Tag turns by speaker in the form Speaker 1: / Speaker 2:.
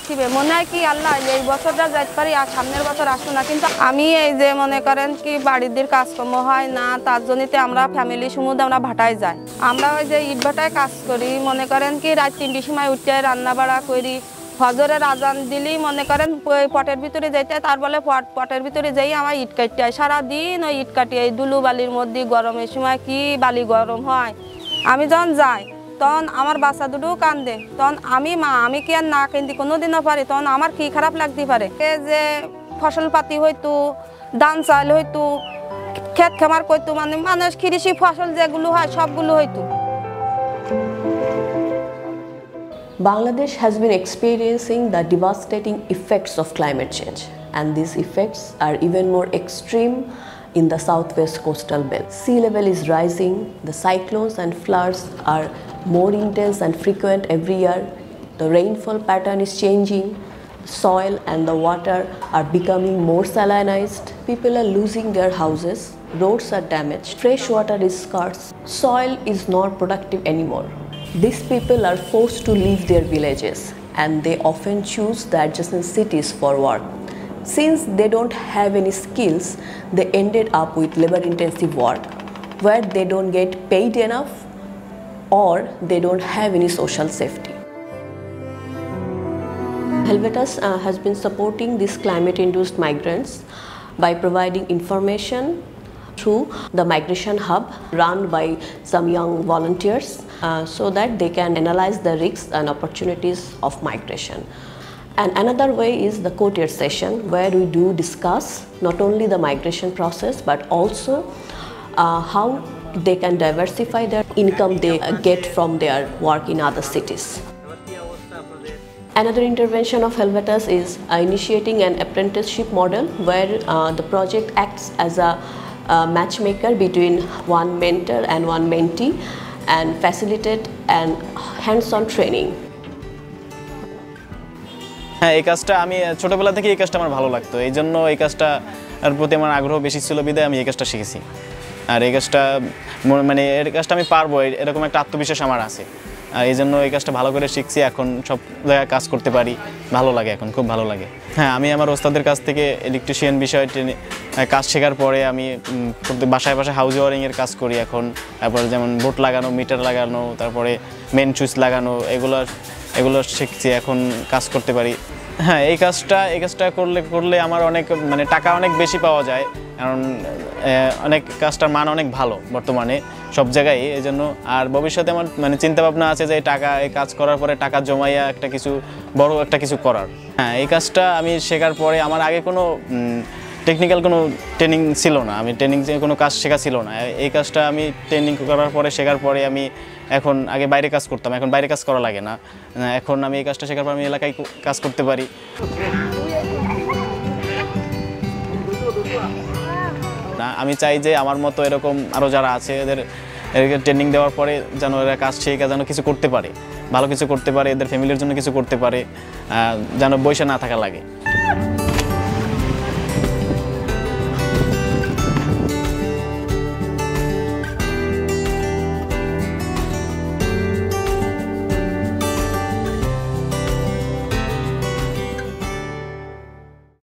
Speaker 1: আসবে মনে হয় কি আল্লাহ এই বছরটা যাইতে পারি আর সামনের বছর আসবো না, কিন্তু আমি এই যে মনে করেন কি বাড়ির কাজকর্ম হয় না, তার জন্যতে আমরা ফ্যামিলি সমুদ্রে আমরা ভাটায় যাই। আমরা ওই যে ইট ভাটায় কাজ করি, মনে করেন কি রাত 3টির সময় উঠতে রান্না বাড়া করি, ফজরের আজান দিলেই মনে করেন পটের ভিতরে যাইতে, তার বলে পটের ভিতরে যাই আমার ইট কাটতে হয়। সারাদিন ওই ইট কাটি, এই দুলু বালির মধ্যে গরমের সময় কি বালি গরম হয়। আমি যখন যাই তখন আমার বাচ্চা দুটো কান্দে, তখন আমি কি আর না কিনতে কোনোদিনও পারি, তখন আমার কি খারাপ লাগতে পারে। যে ফসল পাতি হইতো, ধান চাল হইতো, ক্ষেত খামার করতো, মানে মানুষ কৃষি ফসল যেগুলো হয় সবগুলো হইতো।
Speaker 2: Bangladesh has been experiencing the devastating effects of climate change, and these effects are even more extreme in the southwest coastal belt. Sea level is rising, the cyclones and floods are more intense and frequent every year, the rainfall pattern is changing, soil and the water are becoming more salinized, people are losing their houses, roads are damaged, fresh water is scarce, soil is not productive anymore. These people are forced to leave their villages and they often choose the adjacent cities for work. Since they don't have any skills, they ended up with labor-intensive work where they don't get paid enough or they don't have any social safety. Helvetas has been supporting these climate-induced migrants by providing information through the migration hub run by some young volunteers so that they can analyze the risks and opportunities of migration. And another way is the courtier session, where we do discuss not only the migration process but also how they can diversify their income they get from their work in other cities. Another intervention of Helvetas is initiating an apprenticeship model where the project acts as a matchmaker between one mentor and one mentee and facilitate and hands-on training.
Speaker 3: হ্যাঁ, এই কাজটা আমি ছোটবেলা থেকে এই কাজটা আমার ভালো লাগতো, এই জন্য এই কাজটার প্রতি আমার আগ্রহ বেশি ছিল বিধায় আমি এই কাজটা শিখেছি। আর এই কাজটা মানে এই কাজটা আমি পারবো এরকম একটা আত্মবিশ্বাস আমার আছে, আর এই জন্য এই কাজটা ভালো করে শিখছি। এখন সব জায়গায় কাজ করতে পারি, ভালো লাগে, এখন খুব ভালো লাগে। হ্যাঁ, আমি আমার ওস্তাদের কাছ থেকে ইলেকট্রিশিয়ান বিষয়ে কাজ শেখার পরে আমি বাসায় বাসায় হাউস ওয়ারিংয়ের কাজ করি এখন। তারপরে যেমন বোর্ড লাগানো, মিটার লাগানো, তারপরে মেন সুইচ লাগানো, এগুলো শিখছি, এখন কাজ করতে পারি। হ্যাঁ, এই কাজটা করলে আমার অনেক মানে টাকা অনেক বেশি পাওয়া যায়, কারণ অনেক কাজটার মান অনেক ভালো বর্তমানে সব জায়গায়। এই জন্য আর ভবিষ্যতে আমার মানে চিন্তাভাবনা আছে যে এই কাজ করার পরে টাকা জমাইয়া বড় একটা কিছু করার। হ্যাঁ, এই কাজটা আমি শেখার পরে আমার আগে কোনো টেকনিক্যাল কোনো ট্রেনিং ছিল না, আমি কোনো কাজ শেখা ছিল না। এই কাজটা আমি ট্রেনিং করার পরে শেখার পরে আমি এখন আগে বাইরে কাজ করতাম, এখন বাইরে কাজ করা লাগে না। এখন আমি এই কাজটা শেখার পর আমি এলাকায় কাজ করতে পারি। না, আমি চাই যে আমার মতো এরকম আরও যারা আছে এদেরকে ট্রেনিং দেওয়ার পরে যেন এরা কাজ শেখা, যেন কিছু করতে পারে, ভালো কিছু করতে পারে, এদের ফ্যামিলির জন্য কিছু করতে পারে, যেন বসে না থাকা লাগে।